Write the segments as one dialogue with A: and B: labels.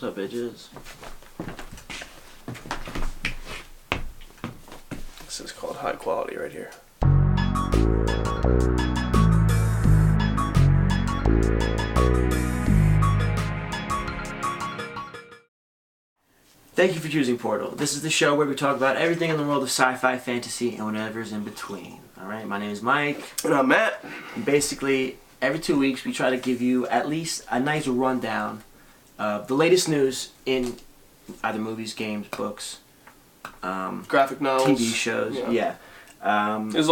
A: What's up, bitches?
B: This is called high quality right here.
A: Thank you for choosing Portal. This is the show where we talk about everything in the world of sci-fi, fantasy, and whatever's in between. Alright, my name is Mike.
B: And I'm Matt.
A: And basically, every 2 weeks we try to give you at least a nice rundown of the latest news in either movies, games, books,
B: graphic novels,
A: TV shows, yeah.
B: As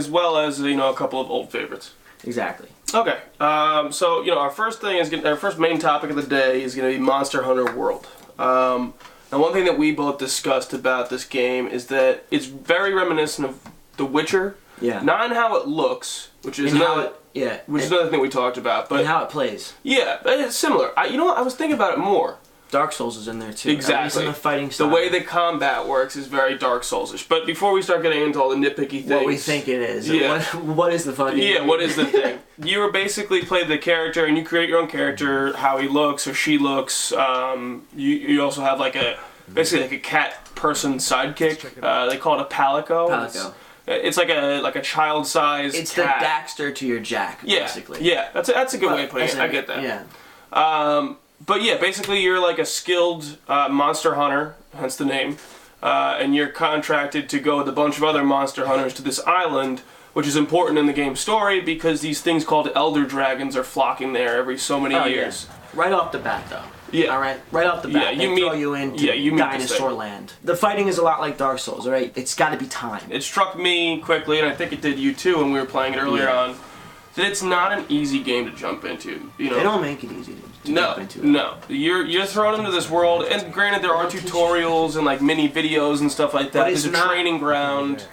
B: well as a couple of old favorites.
A: Exactly.
B: Okay, so our first main topic of the day is going to be Monster Hunter World. Now, one thing that we both discussed about this game is that it's very reminiscent of The Witcher.
A: Yeah.
B: Not in how it looks, which is another thing we talked about, but
A: and how it plays.
B: Yeah, it's similar. I was thinking about it more.
A: Dark Souls is in there too.
B: Exactly.
A: At least in the fighting style.
B: The way the combat works is very Dark Souls-ish. But before we start getting into all the nitpicky things,
A: what we think it is.
B: Yeah.
A: What is the fucking?
B: Yeah. What is the thing? You were basically play the character, and you create your own character, how he looks or she looks. You also have basically a cat person sidekick. They call it a palico.
A: Palico.
B: It's like a child-sized.
A: It's
B: cat.
A: the Daxter to your Jack, basically.
B: Yeah. That's a good way of putting it. I get that.
A: Yeah.
B: But yeah, basically you're like a skilled monster hunter, hence the name, and you're contracted to go with a bunch of other monster hunters to this island, which is important in the game's story because these things called elder dragons are flocking there every so many years.
A: Yeah. Right off the bat, though.
B: Yeah.
A: All right. Right off the bat, they throw you into dinosaur land. The fighting is a lot like Dark Souls, all right? It's got to be timed.
B: It struck me quickly, and I think it did you too when we were playing it earlier on, that it's not an easy game to jump into. They don't make it easy to jump into it. No. You're thrown into this world, and granted there are tutorials and like mini videos and stuff like that. There's a training ground.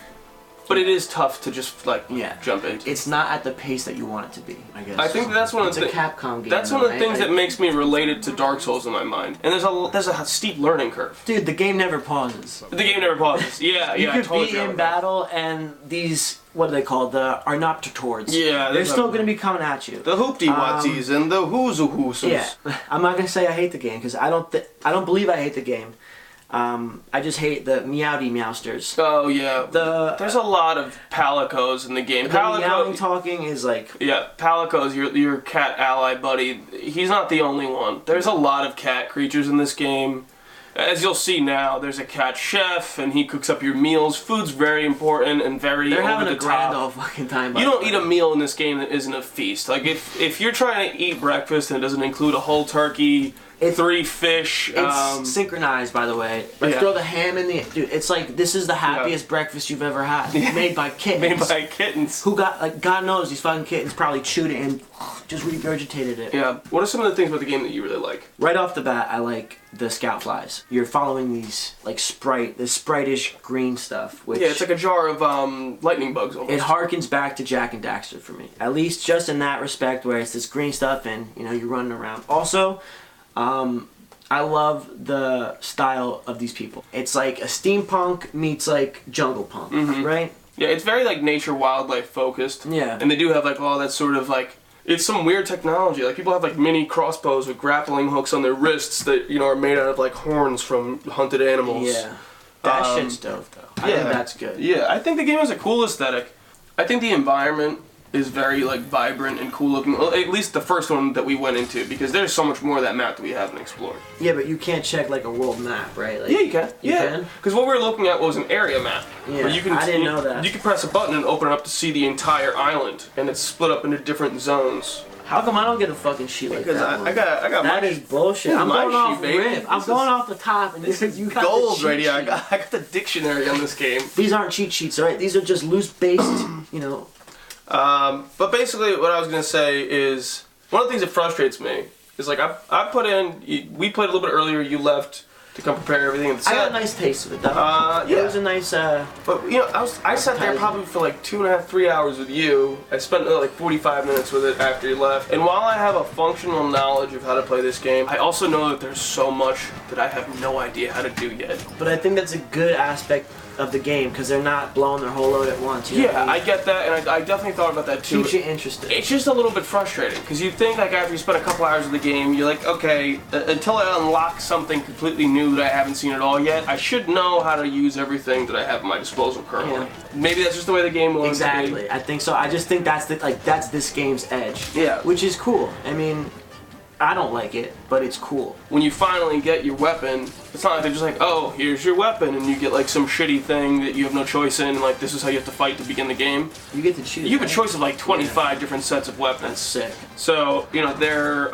B: But it is tough to just jump into.
A: It's not at the pace that you want it to be, I guess.
B: I think that's one of the
A: Capcom game.
B: That's one of the things that makes me relate it to Dark Souls in my mind. And there's a steep learning curve.
A: Dude, the game never pauses.
B: The game never pauses. Yeah,
A: you could be in battle and these, what are they called? The Arnoptotords.
B: Yeah,
A: they're still gonna be coming at you.
B: The hoopty-watsies and the hoozuhooses.
A: Yeah, I'm not gonna say I hate the game because I don't believe I hate the game. I just hate the meowdy-meowsters.
B: Oh yeah. There's a lot of palicos in the game.
A: The meowing talking is like...
B: Yeah, Palico's your cat ally buddy. He's not the only one. There's a lot of cat creatures in this game. As you'll see now, there's a cat chef, and he cooks up your meals. Food's very important and very
A: They're
B: over
A: having
B: the
A: a grand
B: top.
A: old fucking time.
B: You don't eat a meal in this game that isn't a feast. Like if you're trying to eat breakfast and it doesn't include a whole turkey, 3 fish.
A: It's synchronized, by the way. Like throw the ham in the dude. It's like this is the happiest breakfast you've ever had. Made by kittens.
B: Made by kittens.
A: Who got God knows these fucking kittens probably chewed it and just regurgitated it.
B: Yeah. What are some of the things about the game that you really like?
A: Right off the bat, I like the scout flies. You're following these like this sprite-ish green stuff. Which
B: it's like a jar of lightning bugs almost.
A: It harkens back to Jak and Daxter for me. At least just in that respect, where it's this green stuff and you're running around. Also. I love the style of these people. It's like a steampunk meets like jungle punk, right? Yeah,
B: it's very like nature wildlife focused.
A: Yeah.
B: And they do have like all that sort of like, it's some weird technology. Like people have like mini crossbows with grappling hooks on their wrists that are made out of like horns from hunted animals.
A: Yeah. That shit's dope though. I think that's good.
B: Yeah, I think the game has a cool aesthetic. I think the environment is very like vibrant and cool looking. Well, at least the first one that we went into, because there's so much more of that map that we haven't explored.
A: Yeah, but you can't check like a world map, right? Like,
B: yeah, you can.
A: You can?
B: Because what we were looking at was an area map.
A: Yeah,
B: where you can,
A: I didn't know that.
B: You can press a button and open it up to see the entire island, and it's split up into different zones.
A: How come I don't get a fucking sheet like that?
B: Because I got
A: that is bullshit. I'm going off rip. I'm going off the top, and you got
B: gold
A: the cheat
B: right here.
A: sheet.
B: I got the dictionary on this game.
A: These aren't cheat sheets, alright? These are just loose based,
B: But basically, what I was gonna say is one of the things that frustrates me is like I put in. We played a little bit earlier. You left to come prepare everything. And
A: I got a nice taste of it, though.
B: Yeah,
A: it was a nice.
B: But I sat there probably for like 2.5, 3 hours with you. I spent like 45 minutes with it after you left. And while I have a functional knowledge of how to play this game, I also know that there's so much that I have no idea how to do yet.
A: But I think that's a good aspect of the game because they're not blowing their whole load at once. You know what I mean?
B: I get that, and I definitely thought about that too.
A: Keeps you interested.
B: It's just a little bit frustrating because you think like after you spend a couple hours of the game, you're like, okay, until I unlock something completely new that I haven't seen at all yet, I should know how to use everything that I have at my disposal currently. Yeah. Maybe that's just the way the game was.
A: Exactly. I think so. I just think that's that's this game's edge.
B: Yeah.
A: Which is cool. I mean, I don't like it, but it's cool.
B: When you finally get your weapon, it's not like they're just like, oh, here's your weapon, and you get like some shitty thing that you have no choice in, like this is how you have to fight to begin the game.
A: You get to choose.
B: You have a choice of like 25 different sets of weapons.
A: That's sick.
B: So, you know, they're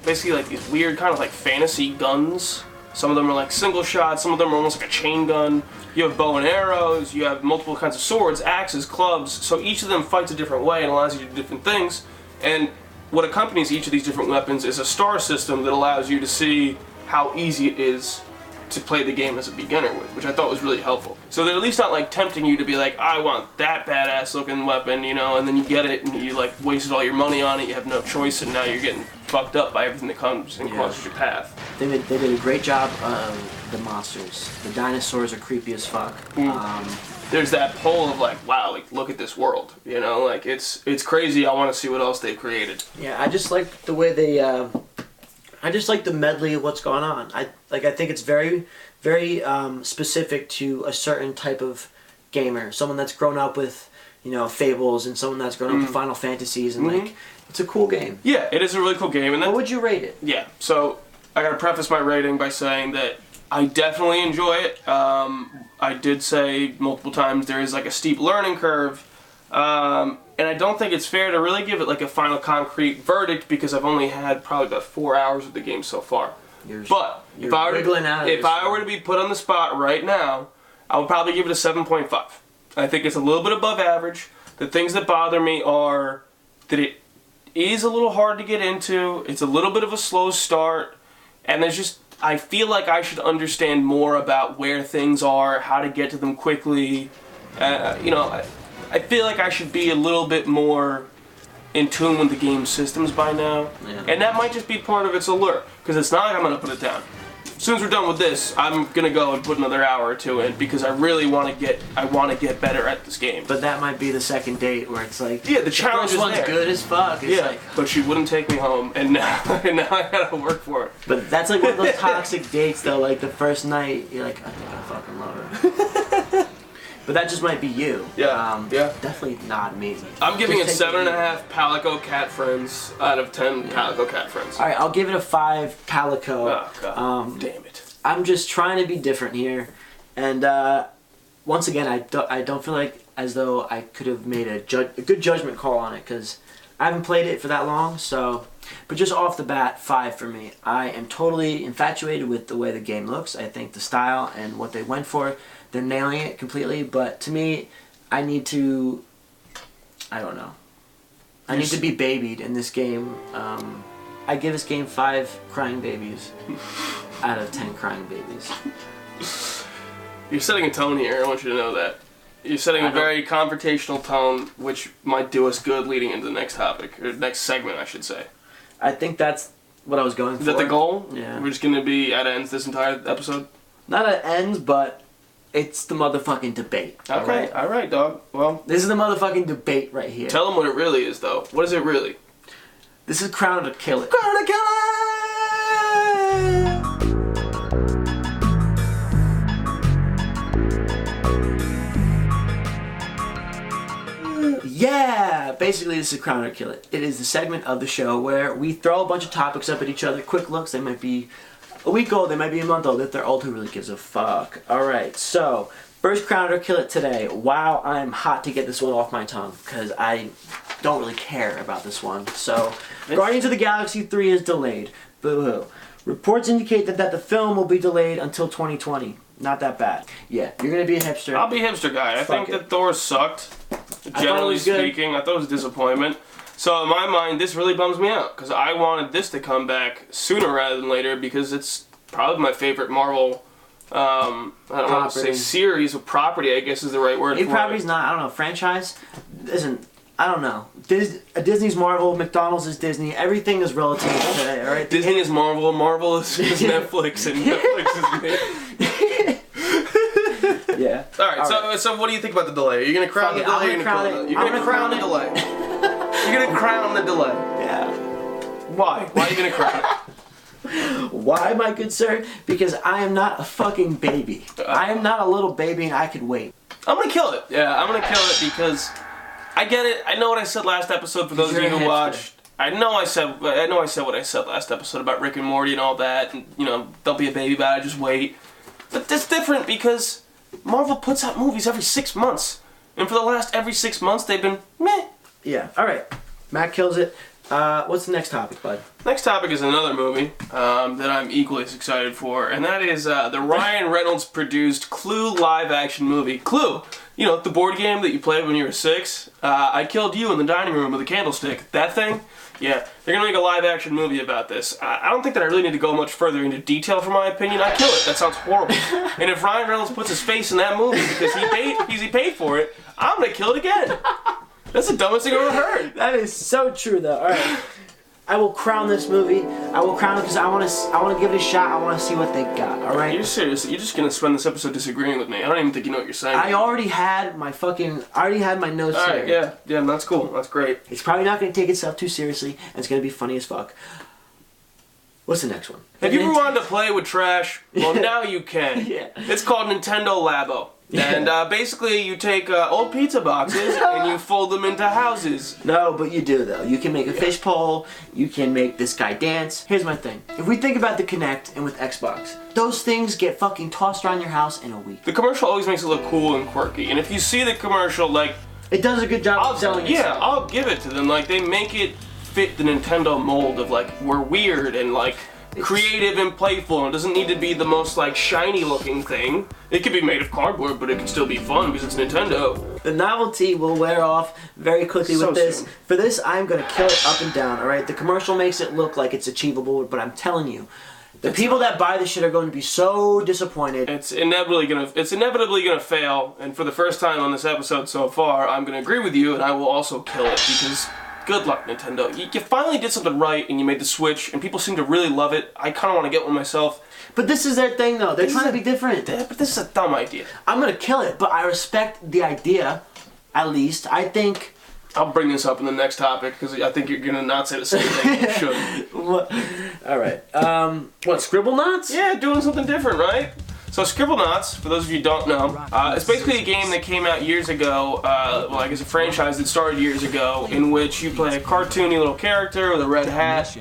B: basically like these weird kind of like fantasy guns. Some of them are like single shots, some of them are almost like a chain gun. You have bow and arrows, you have multiple kinds of swords, axes, clubs, so each of them fights a different way and allows you to do different things. And what accompanies each of these different weapons is a star system that allows you to see how easy it is to play the game as a beginner with, which I thought was really helpful. So they're at least not like tempting you to be like, I want that badass looking weapon, you know, and then you get it and you like wasted all your money on it, you have no choice, and now you're getting fucked up by everything that comes and crosses your path.
A: They did a great job of the monsters. The dinosaurs are creepy as fuck.
B: There's that pull of like, wow, like look at this world, you know, like it's crazy. I want to see what else they've created.
A: Yeah, I just like the way they. I just like the medley of what's going on. I think it's very, very specific to a certain type of gamer. Someone that's grown up with, you know, Fables, and someone that's grown up with Final Fantasies, and like, it's a cool game.
B: Yeah, it is a really cool game. And
A: what would you rate it?
B: Yeah, so I gotta preface my rating by saying that I definitely enjoy it. I did say multiple times there is like a steep learning curve, and I don't think it's fair to really give it like a final concrete verdict because I've only had probably about 4 hours of the game so far. But if I were to be put on the spot right now, I would probably give it a 7.5. I think it's a little bit above average. The things that bother me are that it is a little hard to get into, it's a little bit of a slow start, and there's just, I feel like I should understand more about where things are, how to get to them quickly. You know, I feel like I should be a little bit more in tune with the game's systems by now. Yeah. And that might just be part of its allure, because it's not like I'm going to put it down. As soon as we're done with this, I'm going to go and put another hour or two in, because I really want to get better at this game.
A: But that might be the second date where it's like,
B: yeah, the challenge
A: first one's good as fuck. It's like,
B: but she wouldn't take me home, and now I gotta work for it.
A: But that's like one of those toxic dates though, like the first night, you're like, I think I fucking love her. But that just might be you.
B: Yeah.
A: Definitely not me.
B: I'm giving it 7.5 Calico cat friends out of 10 Calico cat friends.
A: Alright, I'll give it a 5 Calico.
B: Oh, God. Damn it.
A: I'm just trying to be different here. And once again, I don't feel like as though I could have made a good judgment call on it, because I haven't played it for that long. So, but just off the bat, 5 for me. I am totally infatuated with the way the game looks. I think the style and what they went for, they're nailing it completely. But to me, I need to, I don't know. I need to be babied in this game. I give this game 5 crying babies out of 10 crying babies.
B: You're setting a tone here, I want you to know that. You're setting a very confrontational tone, which might do us good leading into the next topic, or next segment, I should say.
A: I think that's what I was going for.
B: Is that the goal?
A: Yeah.
B: We're just going to be at ends this entire episode?
A: Not at ends, but it's the motherfucking debate.
B: Okay, alright, dog. Well,
A: this is the motherfucking debate right here.
B: Tell them what it really is, though. What is it really?
A: This is Crown to Kill It.
B: Crown to Kill It!
A: Yeah! Basically, this is Crown or Kill It. It is the segment of the show where we throw a bunch of topics up at each other. Quick looks. They might be a week old. They might be a month old. If they're old, who really gives a fuck? Alright, so first Crown or Kill It today. Wow, I'm hot to get this one off my tongue, because I don't really care about this one. So, Guardians of the Galaxy 3 is delayed. Boo-hoo. Reports indicate that the film will be delayed until 2020. Not that bad. Yeah, you're gonna be a hipster.
B: I'll be a hipster guy. I think that Thor sucked. Generally speaking, I thought it was a disappointment. So in my mind, this really bums me out, because I wanted this to come back sooner rather than later, because it's probably my favorite Marvel, I don't want to say series, or property, I guess is the right word for it.
A: Property's not, I don't know, franchise? Isn't, I don't know. Disney's Marvel, McDonald's is Disney, everything is relative today, alright?
B: Disney is Marvel, Marvel is Netflix, and Netflix is me.
A: Yeah.
B: Alright, so what do you think about the delay? Are you going to crown the delay? You're going to crown the delay. You're going to crown the delay.
A: Yeah.
B: Why? Why are you going to crown it?
A: Why, my good sir? Because I am not a fucking baby. I am not a little baby and I could wait.
B: I'm going to kill it. Yeah, I'm going to kill it because I get it. I know what I said last episode for those of you who watched. I know I said what I said last episode about Rick and Morty and all that, and you know, don't be a baby about it, just wait. But that's different because Marvel puts out movies every 6 months, and for the last every 6 months they've been meh.
A: Yeah. All right. Matt kills it. What's the next topic, bud?
B: Next topic is another movie that I'm equally as excited for, and that is the Ryan Reynolds produced Clue live-action movie. Clue, you know, the board game that you played when you were 6. I killed you in the dining room with a candlestick. That thing. Yeah, they're going to make a live-action movie about this. I don't think that I really need to go much further into detail for my opinion. I kill it. That sounds horrible. And if Ryan Reynolds puts his face in that movie because he paid for it, I'm going to kill it again. That's the dumbest thing I've ever heard.
A: That is so true, though. All right. I will crown this movie. I will crown it because I want to give it a shot. I want to see what they got. All right.
B: You're serious? You're just gonna spend this episode disagreeing with me? I don't even think you know what you're saying.
A: I already had my notes.
B: All right. Yeah. That's cool. That's great.
A: It's probably not gonna take itself too seriously, and it's gonna be funny as fuck. What's the next one?
B: Have you ever wanted to play with trash? Well, now you can.
A: Yeah.
B: It's called Nintendo Labo. And basically you take old pizza boxes and you fold them into houses.
A: No, but you do though. You can make a fishbowl, you can make this guy dance. Here's my thing. If we think about the Kinect and with Xbox, those things get fucking tossed around your house in a week.
B: The commercial always makes it look cool and quirky. And if you see the commercial, like...
A: It does a good job of selling it.
B: Yeah, I'll give it to them. Like, they make it fit the Nintendo mold of, like, we're weird and, like... creative and playful, and it doesn't need to be the most like shiny looking thing. It could be made of cardboard, but it can still be fun because it's Nintendo.
A: The novelty will wear off very quickly with this. Soon. For this, I'm gonna kill it up and down. All right, the commercial makes it look like it's achievable, but I'm telling you, the people that buy this shit are going to be so disappointed.
B: It's inevitably gonna fail. And for the first time on this episode so far, I'm gonna agree with you, and I will also kill it because. Good luck, Nintendo. You finally did something right, and you made the Switch, and people seem to really love it. I kind of want to get one myself.
A: But this is their thing, though. They're trying to be different.
B: But this is a dumb idea.
A: I'm going to kill it, but I respect the idea, at least. I think...
B: I'll bring this up in the next topic, because I think you're going to not say the same thing you should.
A: Alright. What, Scribblenauts?
B: Yeah, doing something different, right? So Scribblenauts, for those of you who don't know, it's basically a game that came out years ago, well I guess a franchise that started years ago, in which you play a cartoony little character with a red hat,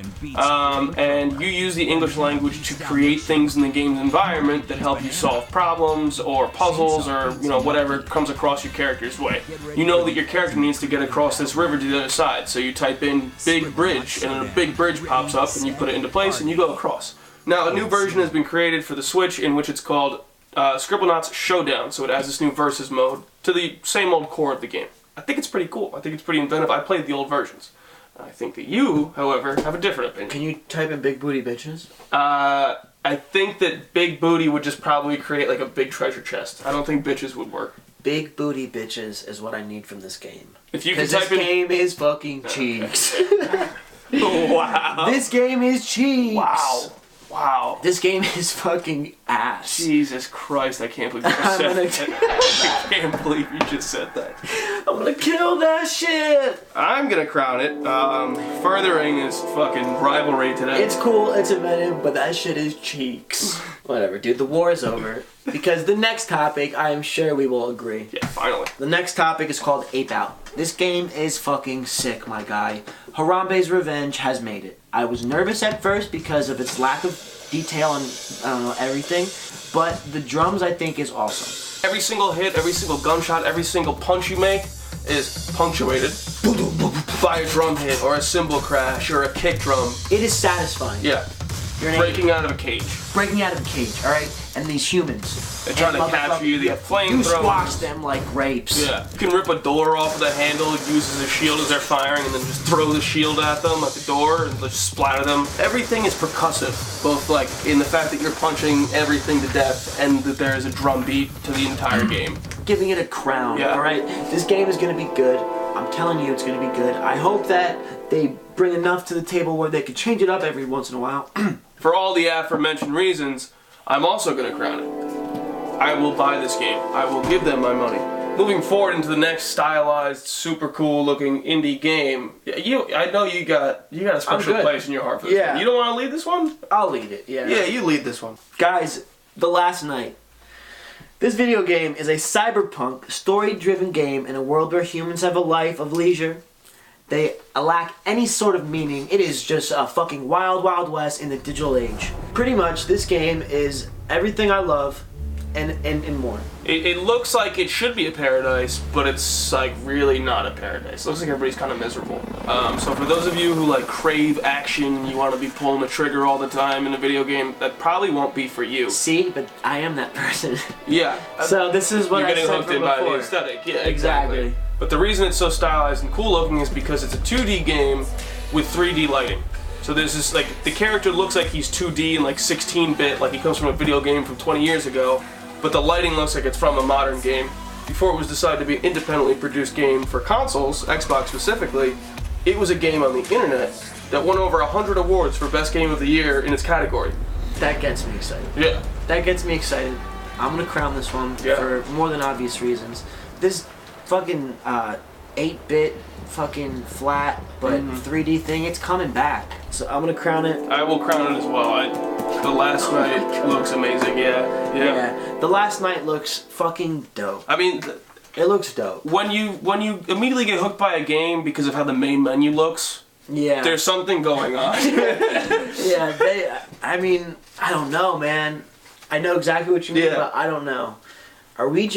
B: and you use the English language to create things in the game's environment that help you solve problems, or puzzles, or you know whatever comes across your character's way. You know that your character needs to get across this river to the other side, so you type in big bridge, and then a big bridge pops up, and you put it into place, and you go across. Now, a new version has been created for the Switch in which it's called Scribblenauts Showdown, so it adds this new versus mode to the same old core of the game. I think it's pretty cool. I think it's pretty inventive. I played the old versions. I think that you, however, have a different opinion.
A: Can you type in big booty bitches?
B: I think that big booty would just probably create like a big treasure chest. I don't think bitches would work.
A: Big booty bitches is what I need from this game.
B: If you can
A: type in... this game is fucking cheeks.
B: Wow.
A: This game is cheeks.
B: Wow. Wow.
A: This game is fucking ass.
B: Jesus Christ, I can't believe you just said that. I can't believe you just said that.
A: I'm gonna kill that shit.
B: I'm gonna crown it. Furthering is fucking rivalry today.
A: It's cool, it's inventive, but that shit is cheeks. Whatever, dude, the war is over. Because the next topic, I am sure we will agree.
B: Yeah, finally.
A: The next topic is called Ape Out. This game is fucking sick, my guy. Harambe's Revenge has made it. I was nervous at first because of its lack of detail and, I don't know, everything. But the drums, I think, is awesome.
B: Every single hit, every single gunshot, every single punch you make is punctuated by a drum hit or a cymbal crash or a kick drum.
A: It is satisfying.
B: Yeah. You're breaking out of a cage.
A: Breaking out of a cage, alright? And these humans.
B: They're trying to capture you, they have flamethrowers.
A: You squash them like grapes.
B: Yeah. You can rip a door off with a handle, use as a shield as they're firing, and then just throw the shield at them at the door and just splatter them. Everything is percussive, both like in the fact that you're punching everything to death and that there is a drum beat to the entire game.
A: Giving it a crown, alright? This game is going to be good. I'm telling you it's going to be good. I hope that they bring enough to the table where they can change it up every once in a while.
B: For all the aforementioned reasons, I'm also going to crown it. I will buy this game. I will give them my money. Moving forward into the next stylized, super cool looking indie game. I know you got a special place in your heart for this one. You don't want to lead this one?
A: I'll lead it, yeah.
B: Yeah, you lead this one.
A: Guys, The Last Night. This video game is a cyberpunk, story-driven game in a world where humans have a life of leisure. They lack any sort of meaning. It is just a fucking wild, wild west in the digital age. Pretty much, this game is everything I love and more.
B: It looks like it should be a paradise, but it's like really not a paradise. It looks like everybody's kind of miserable. So for those of you who like crave action, you want to be pulling the trigger all the time in a video game, that probably won't be for you.
A: See, but I am that person.
B: Yeah.
A: So this is what
B: you're getting hooked in by the aesthetic. Yeah, exactly. But the reason it's so stylized and cool looking is because it's a 2D game with 3D lighting. So there's this, like, the character looks like he's 2D and like 16-bit, like he comes from a video game from 20 years ago, but the lighting looks like it's from a modern game. Before it was decided to be an independently produced game for consoles, Xbox specifically, it was a game on the internet that won over 100 awards for Best Game of the Year in its category.
A: That gets me excited.
B: Yeah.
A: That gets me excited. I'm gonna crown this one for more than obvious reasons. This fucking 8-bit fucking flat but 3D thing, it's coming back. So I'm gonna crown it.
B: I will crown it as well. The Last Night looks amazing, yeah.
A: The Last Night looks fucking dope.
B: I mean,
A: it looks dope.
B: When you immediately get hooked by a game because of how the main menu looks, there's something going on.
A: I mean, I don't know, man. I know exactly what you mean, but I don't know. Are we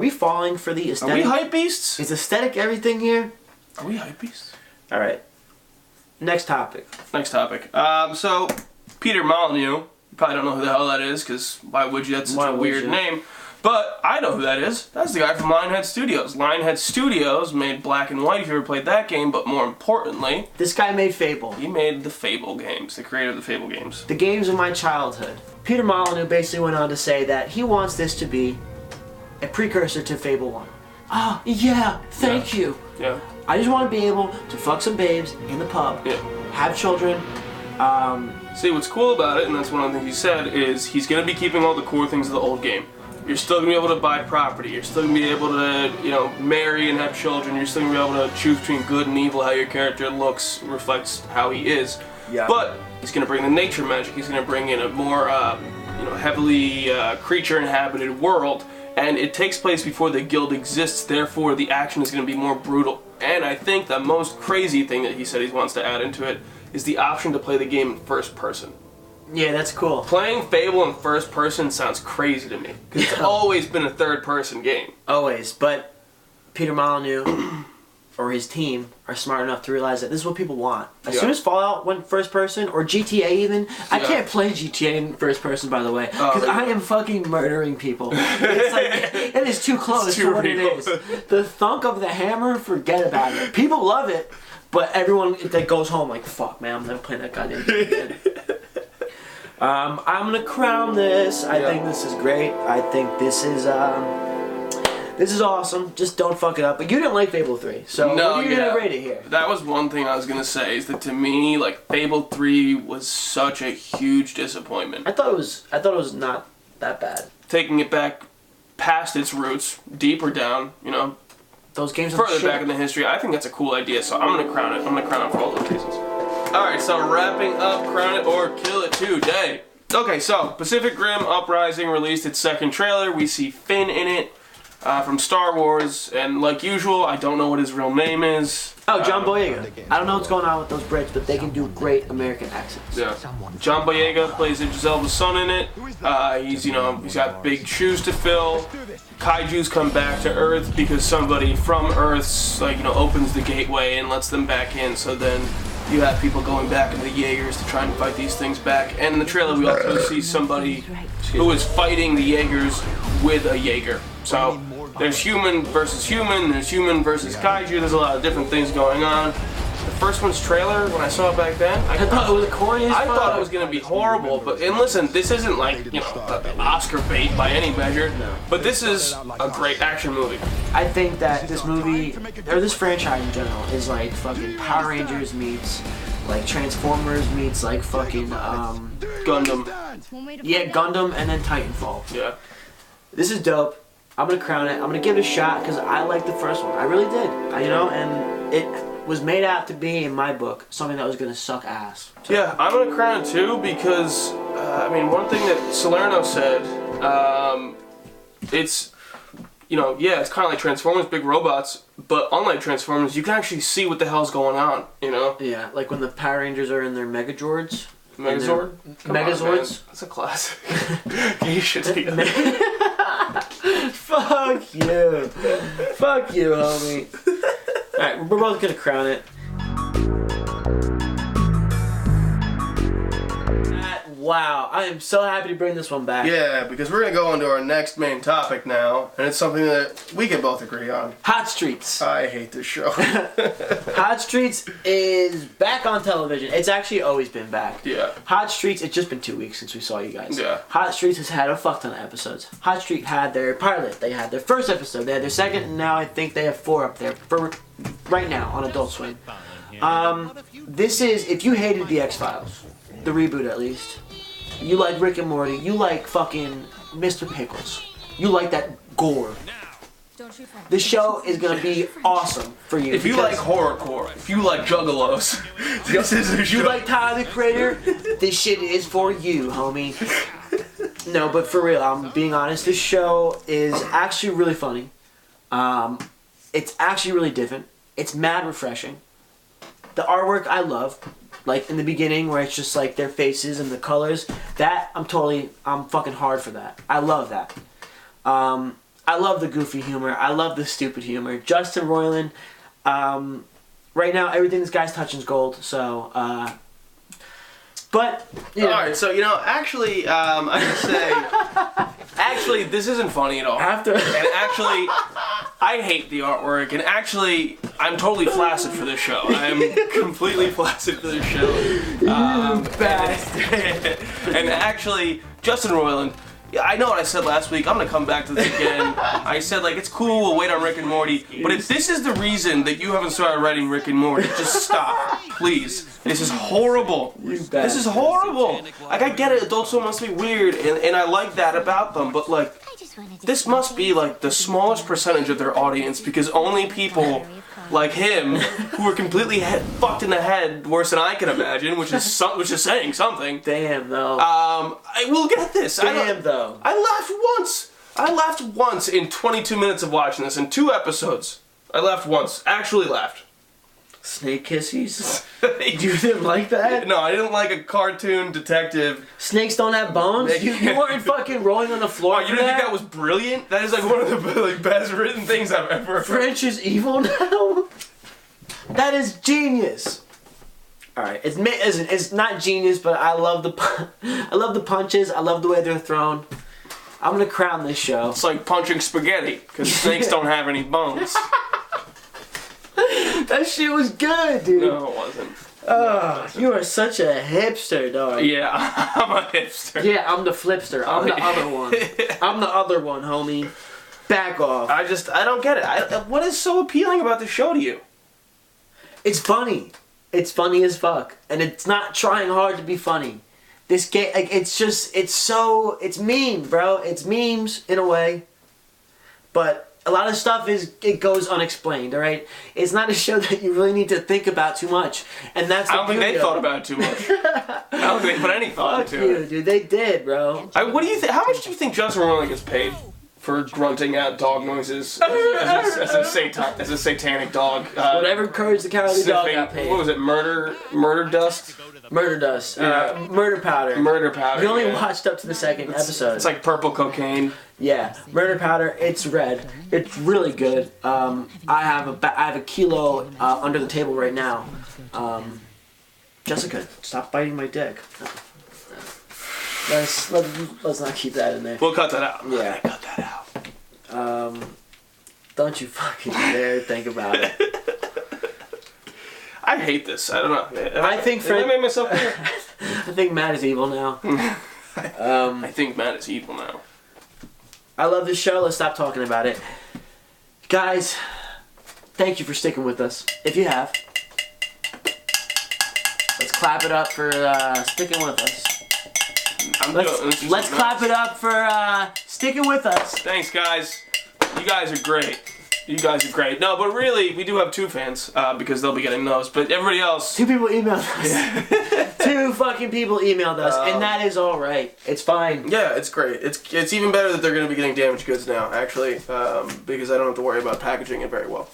A: falling for the aesthetic?
B: Are we hype beasts?
A: Is aesthetic everything here?
B: Are we hype beasts?
A: All right. Next topic.
B: So Peter Molyneux, you probably don't know who the hell that is, because why would you? That's such a weird name. But I know who that is. That's the guy from Lionhead Studios. Lionhead Studios made Black and White, if you ever played that game, but more importantly,
A: this guy made Fable.
B: He made the Fable games, the creator of the Fable games.
A: The games of my childhood. Peter Molyneux basically went on to say that he wants this to be a precursor to Fable 1. Ah, yeah, thank you.
B: Yeah.
A: I just want to be able to fuck some babes in the pub, have children.
B: See, what's cool about it, and that's one of the things he said, is he's going to be keeping all the core things of the old game. You're still going to be able to buy property. You're still going to be able to, marry and have children. You're still going to be able to choose between good and evil. How your character looks reflects how he is. Yeah. But he's going to bring the nature magic. He's going to bring in a more, heavily creature-inhabited world. And it takes place before the guild exists. Therefore, the action is going to be more brutal. And I think the most crazy thing that he said he wants to add into it is the option to play the game in first person.
A: Yeah, that's cool.
B: Playing Fable in first person sounds crazy to me, because it's always been a third person game.
A: Always, but Peter Molyneux or his team are smart enough to realize that this is what people want. As soon as Fallout went first person, or GTA even, I can't play GTA in first person, by the way, because I am fucking murdering people. It's like, it is too close to what it is. The thunk of the hammer, forget about it. People love it, but everyone that goes home like, fuck man, I'm never playing that goddamn game again. I'm gonna crown this. I think this is great. I think this is awesome. Just don't fuck it up. But you didn't like Fable 3, so what are you gonna rate it here?
B: That was one thing I was gonna say, is that to me, like, Fable 3 was such a huge disappointment.
A: I thought it was not that bad.
B: Taking it back past its roots, deeper down,
A: those games
B: further back in the history, I think that's a cool idea. So I'm gonna crown it. I'm gonna crown it for all those reasons. Alright, so wrapping up Crown It or Kill It today. Okay, so Pacific Rim Uprising released its second trailer. We see Finn in it from Star Wars, and like usual, I don't know what his real name is.
A: Oh, John Boyega. I don't know what's going on with those Brits, but they can do great American accents.
B: Yeah. John Boyega plays Idris Elba's son in it. He's got big shoes to fill. Kaijus come back to Earth because somebody from Earth's opens the gateway and lets them back in. So then you have people going back into the Jaegers to try and fight these things back. And in the trailer, we also see somebody who is fighting the Jaegers with a Jaeger. So there's human versus human, there's human versus kaiju, there's a lot of different things going on. The first one's trailer, when I saw it back then,
A: I thought it was corny as fuck.
B: I thought it was going to be horrible, and listen, this isn't like, Oscar bait by any measure, but this is a great action movie.
A: I think that this movie, or this franchise in general, is like fucking Power Rangers meets, like Transformers meets like fucking,
B: Gundam.
A: Yeah, Gundam and then Titanfall.
B: Yeah.
A: This is dope. I'm gonna crown it. I'm gonna give it a shot because I like the first one. I really did. And it was made out to be, in my book, something that was gonna suck ass. So.
B: Yeah, I'm gonna crown it too because, one thing that Salerno said, it's, it's kind of like Transformers, big robots, but unlike Transformers, you can actually see what the hell's going on,
A: Yeah, like when the Power Rangers are in their Megazords.
B: Megazord?
A: Megazords?
B: That's a classic. You should see that.
A: Fuck you. Fuck you, homie. Alright, we're both gonna crown it. Wow, I am so happy to bring this one back.
B: Yeah, because we're going to go into our next main topic now, and it's something that we can both agree on.
A: Hot Streets.
B: I hate this show.
A: Hot Streets is back on television. It's actually always been back.
B: Yeah.
A: Hot Streets, it's just been 2 weeks since we saw you guys.
B: Yeah.
A: Hot Streets has had a fuck ton of episodes. Hot Street had their pilot, they had their first episode, they had their second, and now I think they have 4 up there for right now on Adult Swim. This is, if you hated the X-Files, the reboot at least, you like Rick and Morty, you like fucking Mr. Pickles, you like that gore. This show is gonna be awesome for you.
B: If you like horrorcore, if you like juggalos, this is a show.
A: If you like Tyler the Creator, this shit is for you, homie. No, but for real, I'm being honest, this show is actually really funny. It's actually really different. It's mad refreshing. The artwork I love. Like in the beginning where it's just like their faces and the colors. That, I'm fucking hard for that. I love that. I love the goofy humor. I love the stupid humor. Justin Roiland, right now everything this guy's touching is gold, so, but,
B: Alright, so, actually, I gotta say, actually, this isn't funny at all. And actually, I hate the artwork, and actually, I'm totally flaccid for this show. I'm completely flaccid for this show.
A: Bastard.
B: And actually, Justin Roiland, I know what I said last week. I'm gonna come back to this again. I said, it's cool, we'll wait on Rick and Morty. But if this is the reason that you haven't started writing Rick and Morty, just stop. Please. This is horrible. This is horrible. I get it, Adult Swim must be weird, and I like that about them, but, this must be, the smallest percentage of their audience, because only people like him, who are completely fucked in the head, worse than I can imagine, which is saying something.
A: Damn, though.
B: I will get this.
A: Damn, though.
B: I laughed once. I laughed once in 22 minutes of watching this. In 2 episodes, I laughed once. Actually laughed.
A: Snake kisses? You didn't like that?
B: No, I didn't like a cartoon detective.
A: Snakes don't have bones? You weren't fucking rolling on the floor.
B: Oh, you didn't think that was brilliant? That is one of the best written things I've ever heard.
A: French is evil now? That is genius. Alright, it's not genius, but I love the punches. I love the way they're thrown. I'm gonna crown this show.
B: It's like punching spaghetti, because snakes don't have any bones.
A: That shit was good, dude.
B: No, it wasn't.
A: Oh, you are such a hipster, dog.
B: Yeah, I'm a hipster.
A: Yeah, I'm the flipster. I'm the other one. I'm the other one, homie. Back off.
B: I don't get it. What is so appealing about the show to you?
A: It's funny. It's funny as fuck. And it's not trying hard to be funny. This game, it's memes, bro. It's memes, in a way. But a lot of stuff it goes unexplained, alright? It's not a show that you really need to think about too much. And that's
B: I don't think they thought about it too much. I don't think they put any thought into it.
A: Fuck you, dude. They did, bro.
B: What do you think? How much do you think Justin Roiland gets paid for grunting out dog noises as a satanic dog?
A: Whatever Courage the Cowardly Dog got paid.
B: What was it? Murder dust?
A: Murder dust. Murder powder.
B: Murder powder.
A: We only watched up to the second episode.
B: It's like purple cocaine.
A: Yeah, murder powder. It's red. It's really good. I have a kilo under the table right now. Jessica, stop biting my dick. Let's not keep that in there.
B: We'll cut that out.
A: Yeah,
B: cut that out.
A: Don't you fucking dare think about it.
B: I hate this. I don't know.
A: I think
B: Did I make myself clear?
A: I think Matt is evil now.
B: I think Matt is evil now.
A: I love this show. Let's stop talking about it. Guys, thank you for sticking with us. If you have. Let's clap it up for sticking with us. Let's clap it up for sticking with us.
B: Thanks, guys. You guys are great. You guys are great. No, but really, we do have 2 fans because they'll be getting those. But everybody else...
A: 2 people emailed us. Yeah. 2 fucking people emailed us, and that is all right. It's fine.
B: Yeah, it's great. It's even better that they're going to be getting damaged goods now, actually, because I don't have to worry about packaging it very well.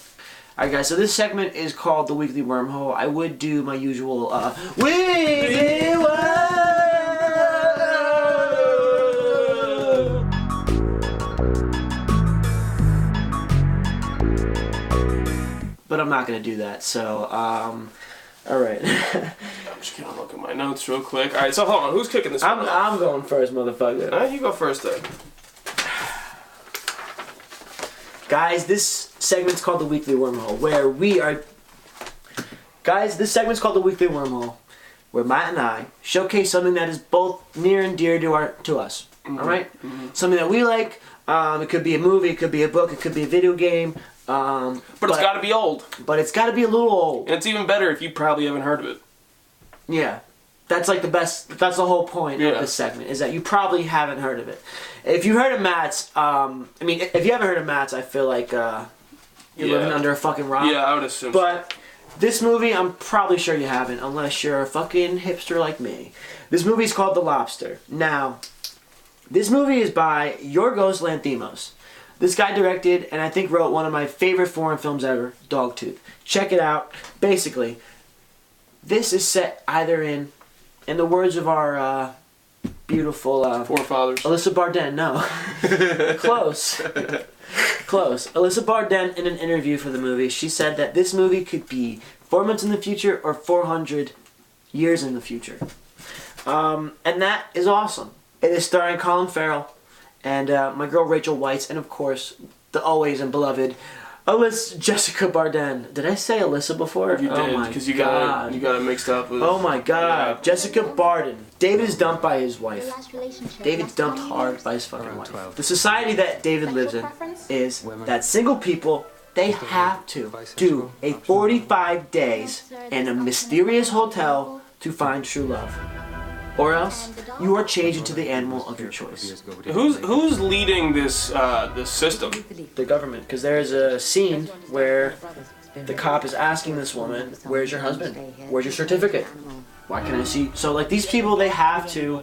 A: Alright guys, so this segment is called The Weekly Wormhole. I would do my usual, Weekly Wormhole! But I'm not going to do that, so, alright.
B: I'm just going to look at my notes real quick. Alright, so hold on, who's kicking this one off?
A: I'm going first, motherfucker.
B: Alright, you go first then.
A: Guys, this segment's called The Weekly Wormhole, where we are... Guys, this segment's called The Weekly Wormhole, where Matt and I showcase something that is both near and dear to us. Alright? Something that we like. It could be a movie, it could be a book, it could be a video game.
B: But it's got to be old.
A: But it's got to be a little old.
B: And it's even better if you probably haven't heard of it.
A: Yeah. That's like the best, that's the whole point of this segment, is that you probably haven't heard of it. If you heard of Matt's, I mean, if you haven't heard of Matt's, I feel like you're living under a fucking rock.
B: Yeah, I would assume
A: But this movie, I'm probably sure you haven't, unless you're a fucking hipster like me. This movie's called The Lobster. Now, this movie is by Yorgos Lanthimos. This guy directed, and I think wrote one of my favorite foreign films ever, Dogtooth. Check it out. Basically, this is set either in the words of our beautiful...
B: forefathers.
A: Alyssa Bardem, no. Close. Close. Alyssa Bardem, in an interview for the movie, she said that this movie could be 4 months in the future or 400 years in the future. And that is awesome. It is starring Colin Farrell and my girl Rachel Weisz, and of course, the always and beloved Jessica Bardem. Did I say Alyssa before?
B: You did, because you got it mixed up with...
A: Oh my god. Yeah. Jessica Bardem. David is dumped by his wife. David's dumped hard by his fucking wife. The society that David lives in is that single people, they have to do a 45 days in a mysterious hotel to find true love. Or else, you are changed into the animal of your choice.
B: Who's leading this this system?
A: The government, because there is a scene where the cop is asking this woman, "Where's your husband? Where's your certificate? Why can't I see?" So like these people, they have to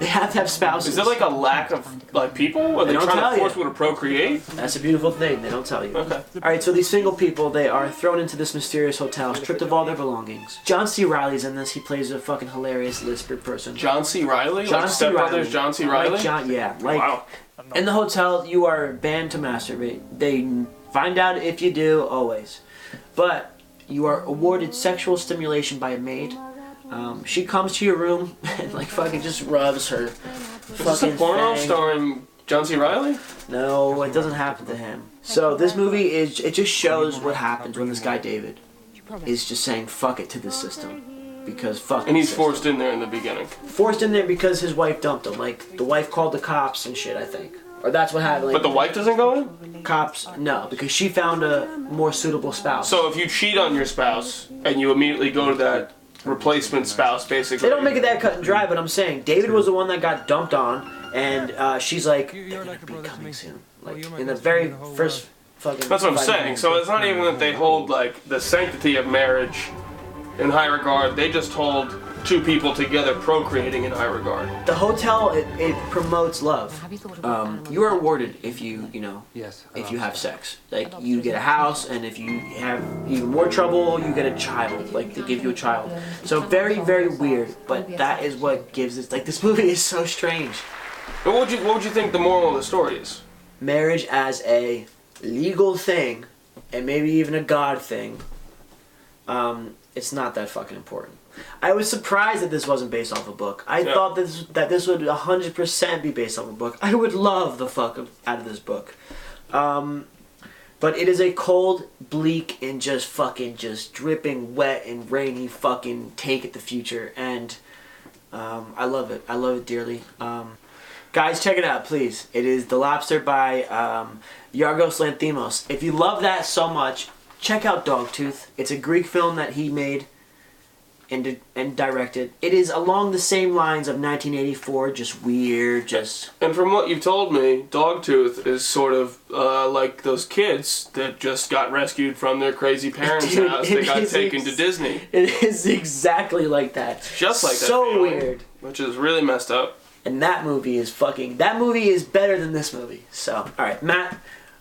A: have spouses.
B: Is there like a lack of like people? Are they trying to force people to procreate?
A: That's a beautiful thing. They don't tell you.
B: Okay.
A: All right. So these single people, they are thrown into this mysterious hotel, stripped of all their belongings. John C. Reilly's in this. He plays a fucking hilarious Lisper person.
B: John C. Reilly? John C. Reilly. John C. Reilly?
A: Wow. In the hotel, you are banned to masturbate. They find out if you do, always. But you are awarded sexual stimulation by a maid. She comes to your room and like fucking just rubs her fucking
B: Is this a porno starring John C. Reilly?
A: No, it doesn't happen to him. So this movie it just shows what happens when this guy David is just saying fuck it to the system. Because fuck it.
B: And he's forced in there in the beginning.
A: Forced in there because his wife dumped him. Like the wife called the cops and shit, I think. Or that's what happened. Like,
B: but the wife doesn't go in?
A: Cops, no, because she found a more suitable spouse.
B: So if you cheat on your spouse and you immediately go to that replacement spouse, basically.
A: They don't make it that cut and dry, but I'm saying David was the one that got dumped on, and she's like, they're gonna be coming soon. Like in the very first fucking.
B: That's what I'm saying. So it's not even that they hold like the sanctity of marriage in high regard. They just hold two people together procreating in high regard.
A: The hotel it promotes love. You are awarded if you if you have sex. Like you get a house, and if you have even more trouble, you get a child. Like they give you a child. So very very weird, but that is what gives it. Like this movie is so strange.
B: But what would you think the moral of the story is?
A: Marriage as a legal thing, and maybe even a God thing. It's not that fucking important. I was surprised that this wasn't based off a book. I thought that this would 100% be based off a book. I would love the fuck out of this book. But it is a cold, bleak, and just dripping wet and rainy fucking take at the future. And I love it. I love it dearly. Guys, check it out, please. It is The Lobster by Yorgos Lanthimos. If you love that so much, check out Dogtooth. It's a Greek film that he made. and directed. It is along the same lines of 1984, just weird, just...
B: And from what you've told me, Dogtooth is sort of like those kids that just got rescued from their crazy parents' house that got taken to Disney.
A: It is exactly like that.
B: It's just like that.
A: So weird.
B: Which is really messed up.
A: And that movie is better than this movie. So, alright, Matt...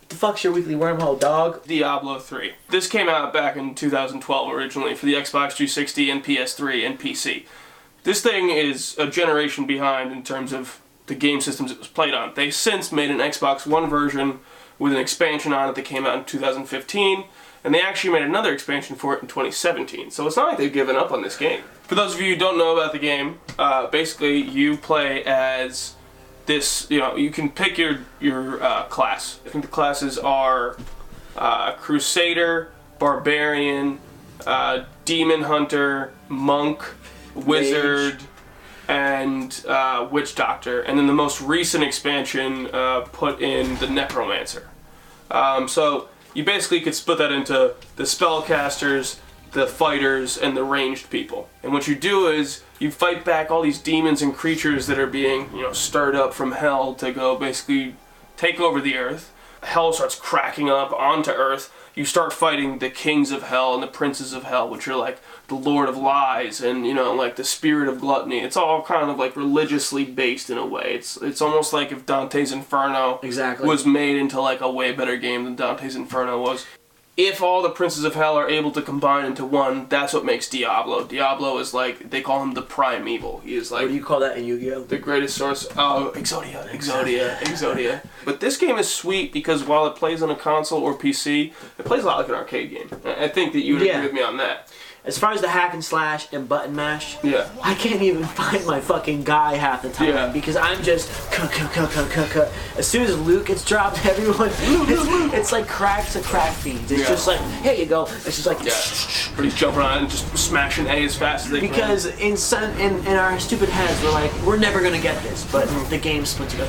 A: the fuck's your weekly wormhole, dog?
B: Diablo 3. This came out back in 2012 originally for the Xbox 360 and PS3 and PC. This thing is a generation behind in terms of the game systems it was played on. They since made an Xbox One version with an expansion on it that came out in 2015, and they actually made another expansion for it in 2017. So it's not like they've given up on this game. For those of you who don't know about the game, basically you play as... this, you can pick your class. I think the classes are Crusader, Barbarian, Demon Hunter, Monk, Wizard, and Witch Doctor. And then the most recent expansion put in the Necromancer. So you basically could split that into the spellcasters, the fighters, and the ranged people. And what you do is you fight back all these demons and creatures that are being, stirred up from hell to go basically take over the earth. Hell starts cracking up onto earth. You start fighting the kings of hell and the princes of hell, which are like the Lord of Lies and, like the Spirit of Gluttony. It's all kind of like religiously based in a way. It's almost like if Dante's Inferno was made into like a way better game than Dante's Inferno was. If all the princes of hell are able to combine into one, that's what makes Diablo. Diablo is like, they call him the primeval. He is like...
A: what do you call that in Yu-Gi-Oh?
B: The greatest source... oh, Exodia. But this game is sweet because while it plays on a console or PC, it plays a lot like an arcade game. I think that you would agree with me on that.
A: As far as the hack and slash and button mash,
B: yeah,
A: I can't even find my fucking guy half the time because I'm just as soon as Luke gets dropped, everyone it's like cracks to crack feeds. It's just like, here you go. It's just like
B: but he's jumping on it and just smashing A as fast as they can.
A: Because in our stupid heads we're like, we're never gonna get this, but the game splits it up.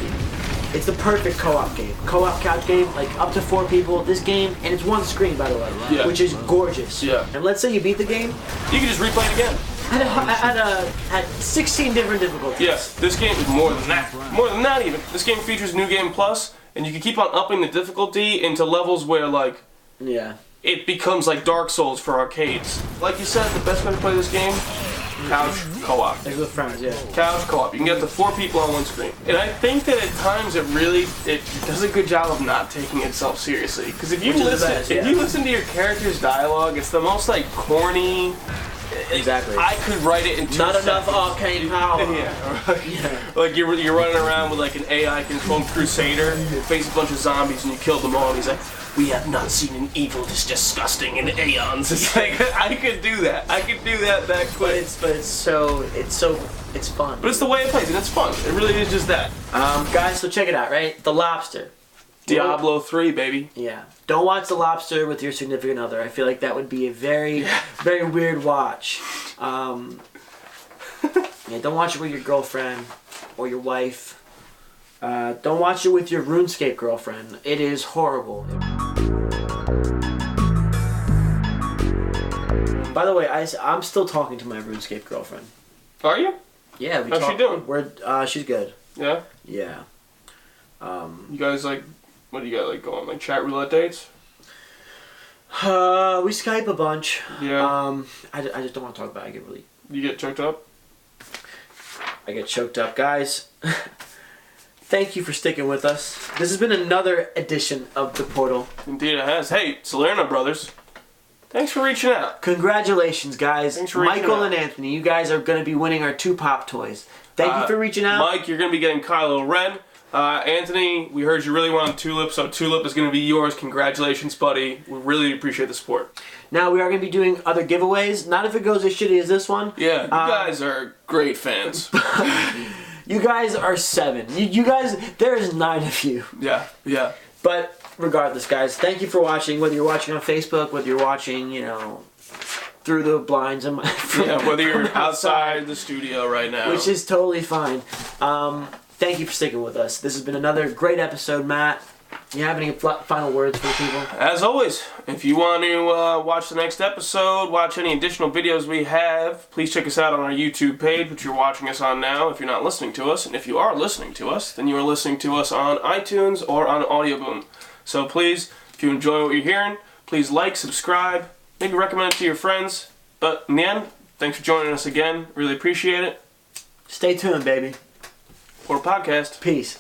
A: It's the perfect co-op game. Co-op couch game, like up to 4 people. This game, and it's one screen, by the way, which is gorgeous.
B: Yeah.
A: And let's say you beat the game,
B: you can just replay it again.
A: At 16 different difficulties.
B: Yes, this game is more than that. More than that even. This game features New Game Plus, and you can keep on upping the difficulty into levels where like, it becomes like Dark Souls for arcades. Like you said, the best way to play this game. Couch co-op.
A: With friends, yeah.
B: Couch co-op. You can get up to 4 people on one screen. And I think that at times it does a good job of not taking itself seriously. Because if you listen to your character's dialogue, it's the most like corny.
A: Exactly.
B: I could write it in 2
A: Not
B: seconds.
A: enough arcane power.
B: Like you're running around with like an AI-controlled Crusader, you face a bunch of zombies and you kill them all, and he's like, we have not seen an evil this disgusting in aeons. It's like, I could do that. I could do that quick.
A: But it's fun.
B: But it's the way it plays, and it's fun. It really is just that.
A: Guys, so check it out, right? The Lobster.
B: Diablo 3, baby.
A: Yeah. Don't watch The Lobster with your significant other. I feel like that would be a very, very weird watch. Don't watch it with your girlfriend or your wife. Don't watch it with your RuneScape girlfriend. It is horrible. By the way, I'm still talking to my RuneScape girlfriend.
B: Are you?
A: Yeah.
B: How's she doing?
A: She's good.
B: Yeah?
A: Yeah.
B: You guys like, what do you got, like, go on, like, chat roulette dates?
A: We Skype a bunch.
B: Yeah.
A: I just don't want to talk about it.
B: You get choked up?
A: I get choked up. Guys, thank you for sticking with us. This has been another edition of The Portal.
B: Indeed it has. Hey, Salerno brothers, thanks for reaching out.
A: Congratulations, guys.
B: Thanks for reaching
A: Michael
B: out.
A: and Anthony, you guys are going to be winning our 2 Poptoys. Thank you for reaching out.
B: Mike, you're going to be getting Kylo Ren. Anthony, we heard you really wanted Tulip, so Tulip is going to be yours. Congratulations, buddy. We really appreciate the support.
A: Now, we are going to be doing other giveaways. Not if it goes as shitty as this one.
B: Yeah, you guys are great fans.
A: You guys are 7. You guys, there's 9 of you.
B: Yeah.
A: But regardless, guys, thank you for watching. Whether you're watching on Facebook, whether you're watching, through the blinds.
B: Whether you're outside the studio right now.
A: Which is totally fine. Thank you for sticking with us. This has been another great episode, Matt. You have any final words for the people?
B: As always, if you want to watch the next episode, watch any additional videos we have, please check us out on our YouTube page, which you're watching us on now if you're not listening to us. And if you are listening to us, then you are listening to us on iTunes or on Audioboom. So please, if you enjoy what you're hearing, please like, subscribe, maybe recommend it to your friends. But in the end, thanks for joining us again. Really appreciate it.
A: Stay tuned, baby.
B: For a podcast.
A: Peace.